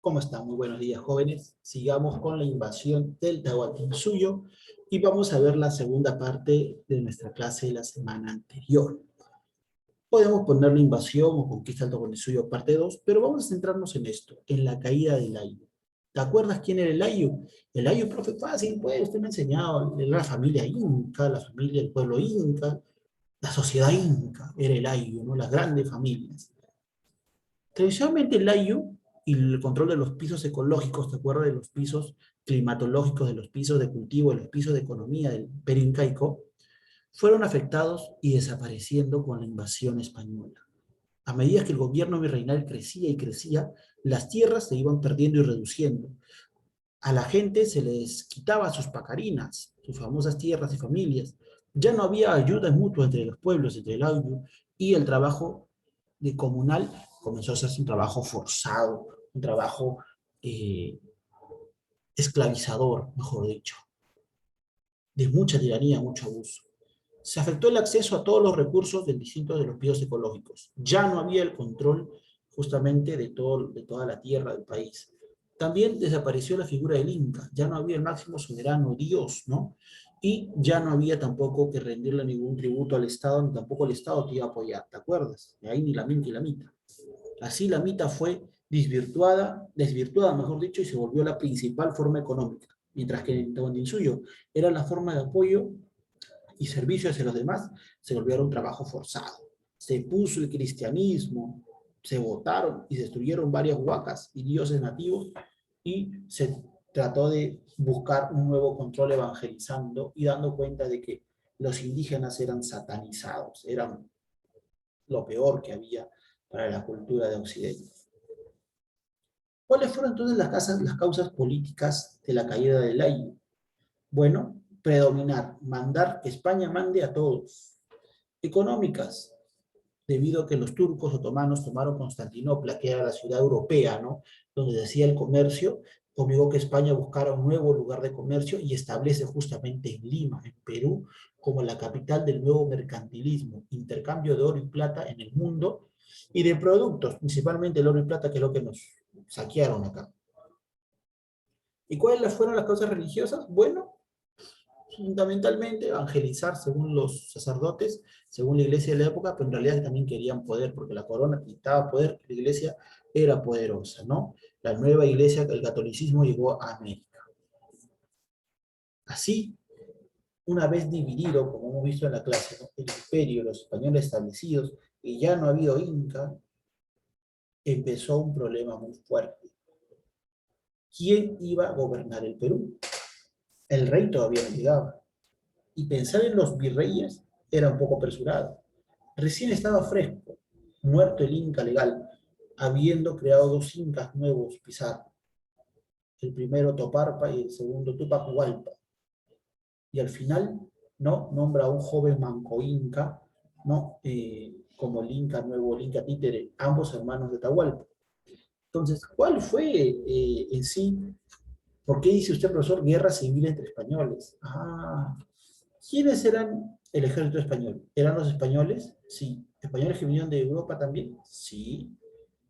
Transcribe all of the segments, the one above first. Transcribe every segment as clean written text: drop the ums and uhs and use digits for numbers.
¿Cómo están? Muy buenos días, jóvenes. Sigamos con la invasión del Tahuantinsuyo y vamos a ver la segunda parte de nuestra clase de la semana anterior. Podemos poner la invasión o conquista del Tahuantinsuyo parte 2, pero vamos a centrarnos en esto, en la caída del Ayu. ¿Te acuerdas quién era el Ayu? El Ayu, profe, fácil, pues, usted me ha enseñado, era la familia inca, la familia del pueblo inca, la sociedad inca, era el Ayu, ¿no? Las grandes familias. Tradicionalmente el Ayu y el control de los pisos ecológicos, ¿te acuerdas de los pisos climatológicos, de los pisos de cultivo, de los pisos de economía del Perú incaico? Fueron afectados y desapareciendo con la invasión española. A medida que el gobierno virreinal crecía y crecía, las tierras se iban perdiendo y reduciendo. A la gente se les quitaba sus pacarinas, sus famosas tierras y familias. Ya no había ayuda mutua entre los pueblos, entre el Ayu, y el trabajo de comunal comenzó a hacerse un trabajo forzado, un trabajo eh, esclavizador, mejor dicho, de mucha tiranía, mucho abuso. Se afectó el acceso a todos los recursos del distinto de los pisos ecológicos. Ya no había el control justamente de toda la tierra del país. También desapareció la figura del Inca, ya no había el máximo soberano, Dios, ¿no? Y ya no había tampoco que rendirle ningún tributo al Estado, ni tampoco el Estado te iba a apoyar, ¿te acuerdas? De ahí ni la minta y la mita. Así la mita fue desvirtuada, mejor dicho, y se volvió la principal forma económica, mientras que en Tahuantinsuyo era la forma de apoyo y servicio hacia los demás, se volvieron un trabajo forzado. Se puso el cristianismo, se votaron y destruyeron varias huacas y dioses nativos y se trató de buscar un nuevo control evangelizando y dando cuenta de que los indígenas eran satanizados, eran lo peor que había para la cultura de Occidente. ¿Cuáles fueron entonces las causas políticas de la caída del Ayu? Bueno, predominar, mandar, que España mande a todos. Económicas, debido a que los turcos otomanos tomaron Constantinopla, que era la ciudad europea, ¿no? Donde se hacía el comercio, obligó que España buscara un nuevo lugar de comercio y establece justamente en Lima, en Perú, como la capital del nuevo mercantilismo, intercambio de oro y plata en el mundo, y de productos, principalmente el oro y plata, que es lo que nos saquearon acá. ¿Y cuáles fueron las causas religiosas? Bueno, fundamentalmente evangelizar según los sacerdotes, según la iglesia de la época, pero en realidad también querían poder, porque la corona necesitaba poder, la iglesia era poderosa, ¿no? La nueva iglesia, el catolicismo llegó a América. Así, una vez dividido, como hemos visto en la clase, ¿no? El imperio, los españoles establecidos, y ya no ha habido Inca, empezó un problema muy fuerte. ¿Quién iba a gobernar el Perú? El rey todavía no llegaba. Y pensar en los virreyes era un poco apresurado. Recién estaba fresco, muerto el Inca legal, habiendo creado dos Incas nuevos, Pizarro. El primero Toparpa y el segundo Tupac Hualpa. Y al final, ¿no? Nombra a un joven manco Inca, ¿no? Como el Inca nuevo, el Inca títere, ambos hermanos de Tahualpa. Entonces, ¿cuál fue en sí? ¿Por qué dice usted, profesor, guerra civil entre españoles? Ah, ¿quiénes eran el ejército español? ¿Eran los españoles? Sí. ¿Españoles que vinieron de Europa también? Sí.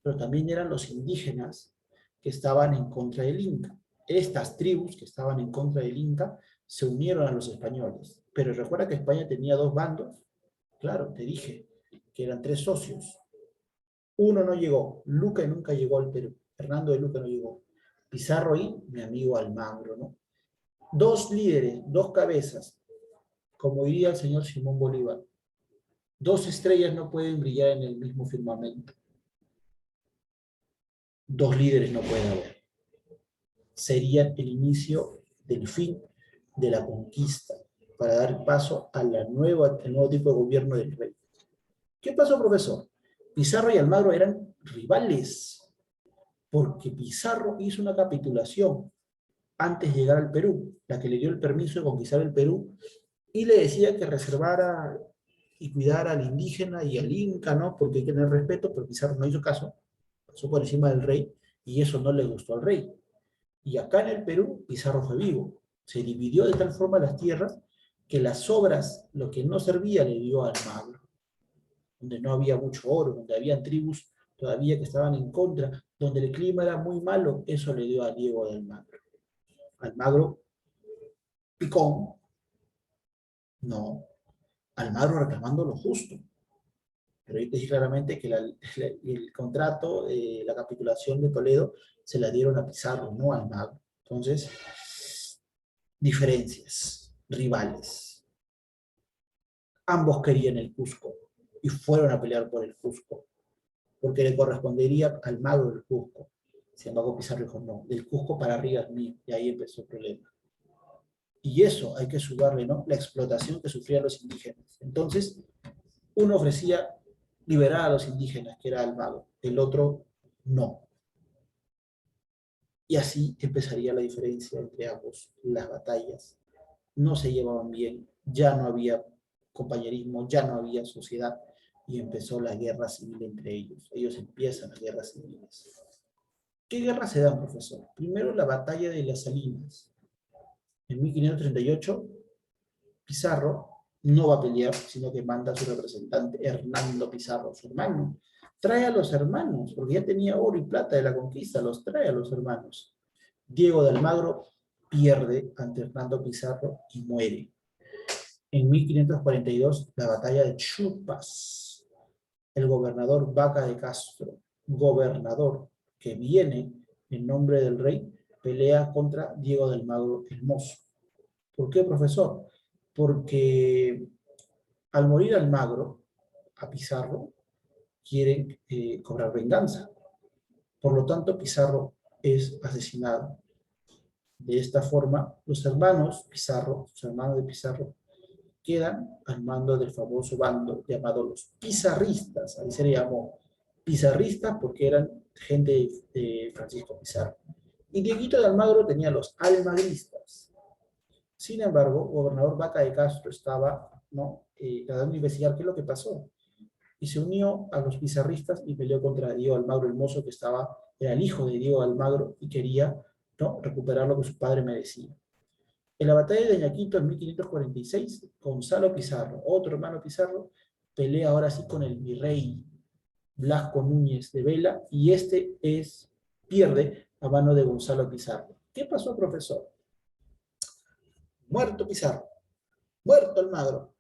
Pero también eran los indígenas que estaban en contra del Inca. Estas tribus que estaban en contra del Inca se unieron a los españoles. Pero recuerda que España tenía dos bandos. Claro, te dije que eran tres socios. Uno no llegó. Luca nunca llegó al Perú. Hernando de Luca no llegó. Pizarro y mi amigo Almagro, ¿no? Dos líderes, dos cabezas, como diría el señor Simón Bolívar, dos estrellas no pueden brillar en el mismo firmamento. Dos líderes no pueden haber. Sería el inicio del fin de la conquista para dar paso a al nuevo tipo de gobierno del rey. ¿Qué pasó, profesor? Pizarro y Almagro eran rivales, porque Pizarro hizo una capitulación antes de llegar al Perú, la que le dio el permiso de conquistar el Perú, y le decía que reservara y cuidara al indígena y al inca, ¿no? Porque hay que tener respeto, pero Pizarro no hizo caso, pasó por encima del rey, y eso no le gustó al rey. Y acá en el Perú, Pizarro fue vivo. Se dividió de tal forma las tierras que las sobras, lo que no servía, le dio a Almagro, donde no había mucho oro, donde habían tribus todavía que estaban en contra, donde el clima era muy malo, eso le dio a Diego de Almagro. Almagro, picón, no, Almagro reclamando lo justo. Pero ahí te dije claramente que el contrato, la capitulación de Toledo, se la dieron a Pizarro, no a Almagro. Entonces, diferencias, rivales. Ambos querían el Cusco y fueron a pelear por el Cusco, porque le correspondería al mago del Cusco. Sin embargo, Pizarro dijo, no, del Cusco para arriba es mío, y ahí empezó el problema. Y eso hay que sumarle, ¿no? La explotación que sufrían los indígenas. Entonces, uno ofrecía liberar a los indígenas, que era el mago, el otro no. Y así empezaría la diferencia entre ambos, las batallas. No se llevaban bien, ya no había compañerismo, ya no había sociedad, y empezó la guerra civil entre ellos. Ellos empiezan las guerras civiles. ¿Qué guerras se dan, profesor? Primero, la batalla de las Salinas. En 1538, Pizarro no va a pelear, sino que manda a su representante, Hernando Pizarro, su hermano. Trae a los hermanos, porque ya tenía oro y plata de la conquista, los trae a los hermanos. Diego de Almagro pierde ante Hernando Pizarro y muere. En 1542, la batalla de Chupas. El gobernador Vaca de Castro, gobernador que viene en nombre del rey, pelea contra Diego de Almagro el Mozo. ¿Por qué, profesor? Porque al morir Almagro, a Pizarro, quieren cobrar venganza. Por lo tanto, Pizarro es asesinado. De esta forma, los hermanos Pizarro, los hermanos de Pizarro, quedan al mando del famoso bando llamado los pizarristas. Ahí se le llamó pizarristas porque eran gente de Francisco Pizarro. Y Dieguito de Almagro tenía los almagristas. Sin embargo, gobernador Vaca de Castro estaba, ¿no? Tratando de investigar qué es lo que pasó. Y se unió a los pizarristas y peleó contra Diego Almagro el Mozo, que era el hijo de Diego Almagro y quería, ¿no?, recuperar lo que su padre merecía. En la batalla de Ayaquito en 1546, Gonzalo Pizarro, otro hermano Pizarro, pelea ahora sí con el virrey Blasco Núñez de Vela, y pierde a mano de Gonzalo Pizarro. ¿Qué pasó, profesor? Muerto Pizarro, muerto Almagro,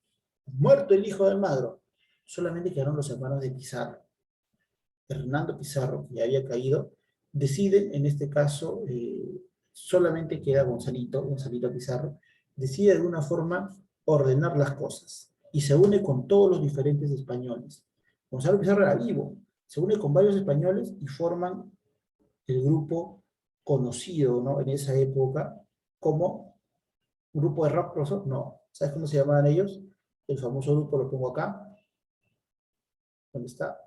muerto el hijo de Almagro. Solamente quedaron los hermanos de Pizarro. Hernando Pizarro, que ya había caído, decide, en este caso, solamente queda Gonzalito Pizarro, decide de alguna forma ordenar las cosas y se une con todos los diferentes españoles. Gonzalo Pizarro era vivo, se une con varios españoles y forman el grupo conocido, ¿no?, en esa época como grupo de rap, profesor. No, ¿sabes cómo se llamaban ellos? El famoso grupo, lo pongo acá. ¿Dónde está?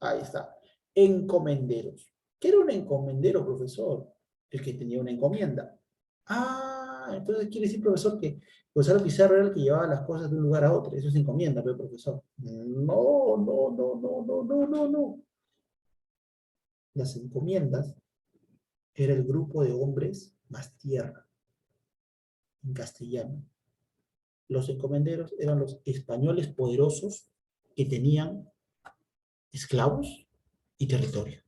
Ahí está. Encomenderos. ¿Qué era un encomendero, profesor? El que tenía una encomienda. Ah, entonces quiere decir, profesor, que Gonzalo Pizarro era el que llevaba las cosas de un lugar a otro. Eso es encomienda, pero profesor. No, no, no, no, no, no, no, no. Las encomiendas era el grupo de hombres más tierra, en castellano. Los encomenderos eran los españoles poderosos que tenían esclavos y territorio.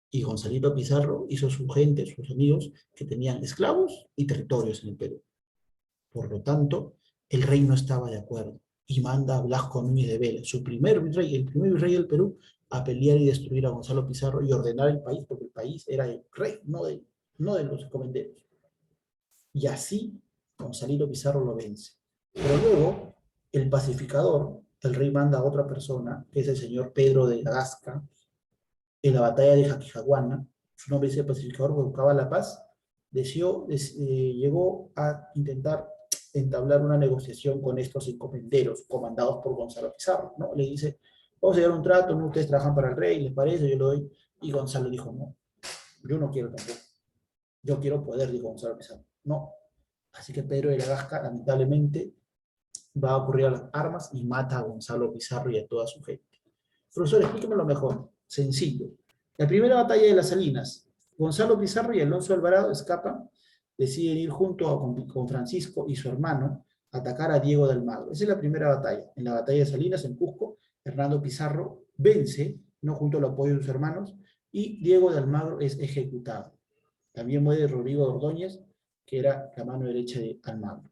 Y Gonzalito Pizarro hizo su gente, sus amigos, que tenían esclavos y territorios en el Perú. Por lo tanto, el rey no estaba de acuerdo y manda a Blasco Núñez de Vela, su primer virrey, el primer virrey del Perú, a pelear y destruir a Gonzalo Pizarro y ordenar el país, porque el país era el rey, no de los encomenderos. Y así Gonzalito Pizarro lo vence. Pero luego, el pacificador, el rey manda a otra persona, que es el señor Pedro de Gasca, en la batalla de Jaquijaguana, su nombre dice pacificador, que buscaba la paz, llegó a intentar entablar una negociación con estos encomenderos, comandados por Gonzalo Pizarro, ¿no? Le dice, vamos a llegar a un trato, ¿no? Ustedes trabajan para el rey, ¿les parece? Yo lo doy. Y Gonzalo dijo, no, yo no quiero tampoco. Yo quiero poder, dijo Gonzalo Pizarro. No. Así que Pedro de la Gasca, lamentablemente, va a ocurrir a las armas y mata a Gonzalo Pizarro y a toda su gente. Profesor, explíquemelo mejor. Sencillo. La primera batalla de las Salinas, Gonzalo Pizarro y Alonso Alvarado escapan, deciden ir junto con Francisco y su hermano a atacar a Diego de Almagro. Esa es la primera batalla. En la batalla de Salinas, en Cusco, Hernando Pizarro vence ¿no? Junto al apoyo de sus hermanos, y Diego de Almagro es ejecutado. También muere Rodrigo Ordóñez, que era la mano derecha de Almagro.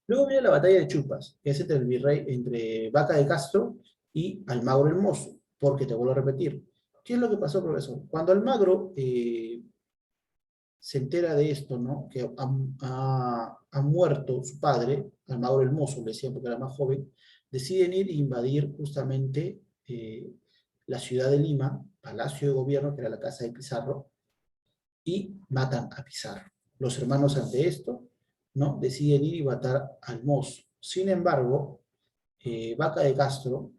Luego viene la batalla de Chupas, que es entre el virrey, entre Vaca de Castro y Almagro el Mozo, porque te vuelvo a repetir. ¿Qué es lo que pasó, profesor? Cuando Almagro se entera de esto, ¿no? Que ha muerto su padre, Almagro el Mozo, le decían porque era más joven, deciden ir e invadir justamente la ciudad de Lima, Palacio de Gobierno, que era la casa de Pizarro, y matan a Pizarro. Los hermanos ante esto, ¿no? Deciden ir y matar al Mozo. Sin embargo, Vaca de Castro,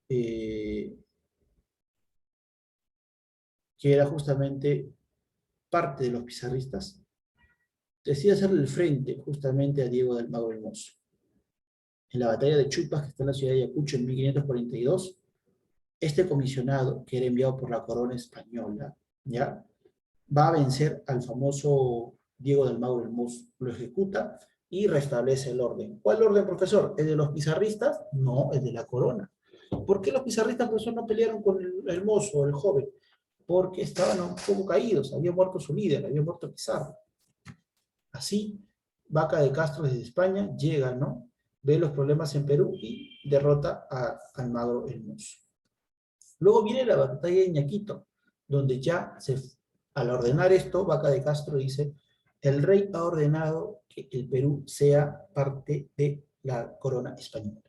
que era justamente parte de los pizarristas, decide hacerle el frente justamente a Diego de Almagro el Mozo. En la batalla de Chupas, que está en la ciudad de Ayacucho en 1542, este comisionado, que era enviado por la corona española, ¿ya? Va a vencer al famoso Diego de Almagro el Mozo, lo ejecuta y restablece el orden. ¿Cuál orden, profesor? ¿El de los pizarristas? No, el de la corona. ¿Por qué los pizarristas, profesor, no pelearon con el Mozo, el joven? Porque estaban un poco caídos, había muerto su líder, había muerto Pizarro. Así, Vaca de Castro desde España llega, ¿no? Ve los problemas en Perú y derrota a Almagro el Mozo. Luego viene la batalla de Ñaquito, donde ya al ordenar esto, Vaca de Castro dice, el rey ha ordenado que el Perú sea parte de la corona española.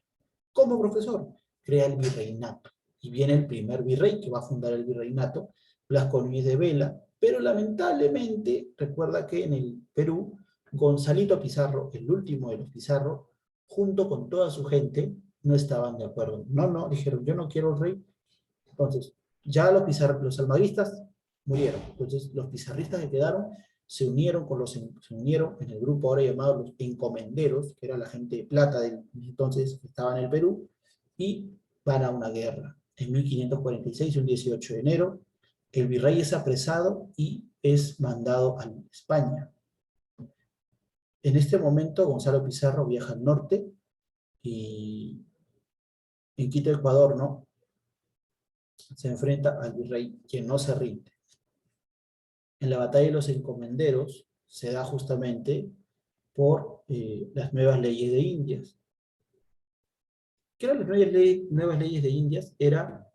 ¿Cómo, profesor? Crea el virreinato. Y viene el primer virrey que va a fundar el virreinato, Blasco Núñez de Vela, pero lamentablemente, recuerda que en el Perú, Gonzalito Pizarro, el último de los Pizarro, junto con toda su gente, no estaban de acuerdo. No, dijeron, yo no quiero el rey. Entonces, ya los almagristas murieron. Entonces, los pizarristas que quedaron se unieron en el grupo ahora llamado los encomenderos, que era la gente de plata del entonces que estaba en el Perú, y van a una guerra. En 1546, un 18 de enero, el virrey es apresado y es mandado a España. En este momento, Gonzalo Pizarro viaja al norte y en Quito, Ecuador, ¿no? Se enfrenta al virrey, quien no se rinde. En la batalla de los encomenderos se da justamente por las nuevas leyes de Indias. ¿Qué eran las nuevas leyes de Indias? Era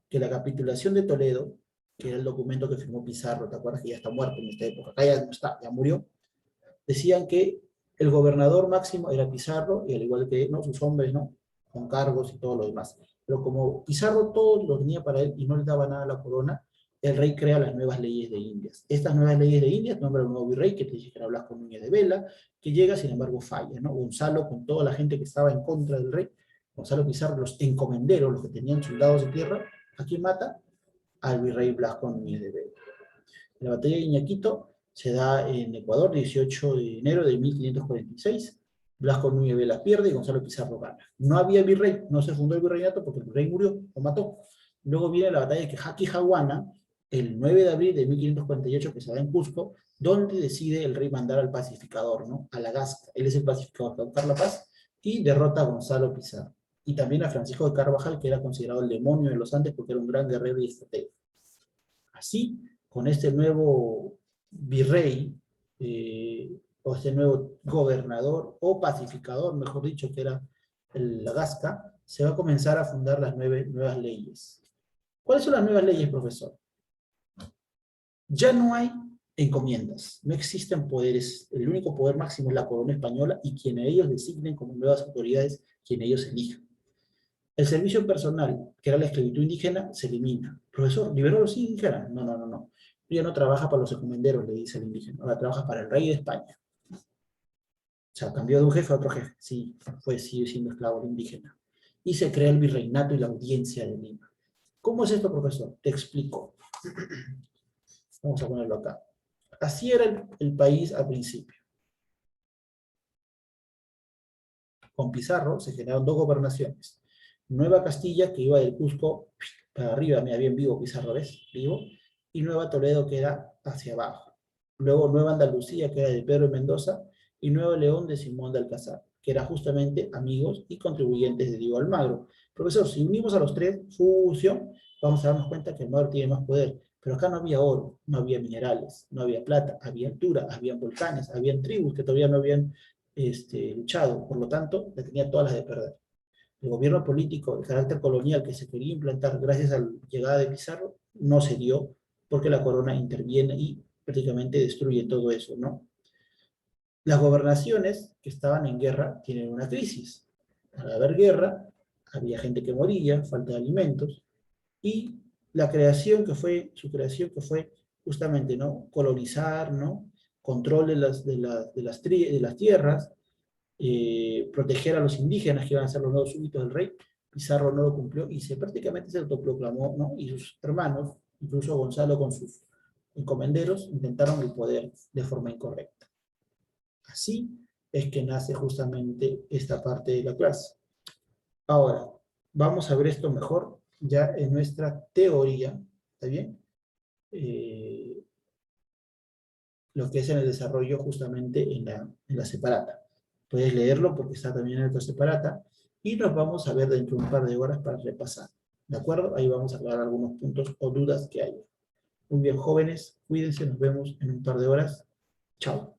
que la capitulación de Toledo, que era el documento que firmó Pizarro, ¿te acuerdas que ya está muerto en esta época? Acá ya no está, ya murió. Decían que el gobernador máximo era Pizarro, y al igual que ¿no? sus hombres, ¿no? Con cargos y todo lo demás. Pero como Pizarro todo lo tenía para él y no le daba nada a la corona, el rey crea las nuevas leyes de Indias. Estas nuevas leyes de Indias nombran un nuevo virrey, que te dije que era Blasco Núñez de Vela, que llega, sin embargo, falla, ¿no? Gonzalo, con toda la gente que estaba en contra del rey, Gonzalo Pizarro, los encomenderos, los que tenían soldados de tierra, ¿a quién mata? Al virrey Blasco Núñez de Vela. La batalla de Iñaquito se da en Ecuador, 18 de enero de 1546. Blasco Núñez Vela pierde y Gonzalo Pizarro gana. No había virrey, no se fundó el virreinato porque el virrey murió, lo mató. Luego viene la batalla de Quejaquijahuana, el 9 de abril de 1548, que se da en Cusco, donde decide el rey mandar al pacificador, ¿no? A la Gasca. Él es el pacificador para buscar la paz y derrota a Gonzalo Pizarro. Y también a Francisco de Carvajal, que era considerado el demonio de los Andes porque era un gran guerrero y estratega. Así, con este nuevo virrey, o este nuevo gobernador, o pacificador, mejor dicho, que era la Gasca, se va a comenzar a fundar las nuevas leyes. ¿Cuáles son las nuevas leyes, profesor? Ya no hay encomiendas, no existen poderes, el único poder máximo es la corona española y quienes ellos designen como nuevas autoridades, quienes ellos elijan. El servicio personal, que era la esclavitud indígena, se elimina. Profesor, ¿liberó a los indígenas? No. Ya no trabaja para los encomenderos, le dice el indígena. Ahora trabaja para el rey de España. O sea, cambió de un jefe a otro jefe. Sí, sigue siendo esclavo el indígena. Y se crea el virreinato y la audiencia de Lima. ¿Cómo es esto, profesor? Te explico. Vamos a ponerlo acá. Así era el país al principio. Con Pizarro se generaron dos gobernaciones. Nueva Castilla, que iba del Cusco para arriba, mira, bien vivo Pizarro, ¿ves? Vivo. Y Nueva Toledo, que era hacia abajo. Luego Nueva Andalucía, que era de Pedro de Mendoza, y Nuevo León de Simón de Alcázar, que eran justamente amigos y contribuyentes de Diego Almagro. Profesor, si unimos a los tres, fusión, vamos a darnos cuenta que Almagro tiene más poder. Pero acá no había oro, no había minerales, no había plata, había altura, había volcanes, habían tribus que todavía no habían luchado. Por lo tanto, la tenía todas las de perder. El gobierno político de carácter colonial que se quería implantar gracias a la llegada de Pizarro no se dio porque la corona interviene y prácticamente destruye todo eso, ¿no? Las gobernaciones que estaban en guerra tienen una crisis. Al haber guerra, había gente que moría, falta de alimentos, y la creación que fue, su creación que fue justamente, ¿no? Colonizar, ¿no? Control de las tierras, proteger a los indígenas que iban a ser los nuevos súbditos del rey. Pizarro no lo cumplió y prácticamente se autoproclamó, ¿no? Y sus hermanos, incluso Gonzalo con sus encomenderos, intentaron el poder de forma incorrecta. Así es que nace justamente esta parte de la clase. Ahora, vamos a ver esto mejor ya en nuestra teoría, ¿está bien? Lo que es en el desarrollo justamente en la separata. Puedes leerlo porque está también en la separata y nos vamos a ver dentro de un par de horas para repasar. ¿De acuerdo? Ahí vamos a aclarar algunos puntos o dudas que haya. Muy bien, jóvenes, cuídense, nos vemos en un par de horas. Chao.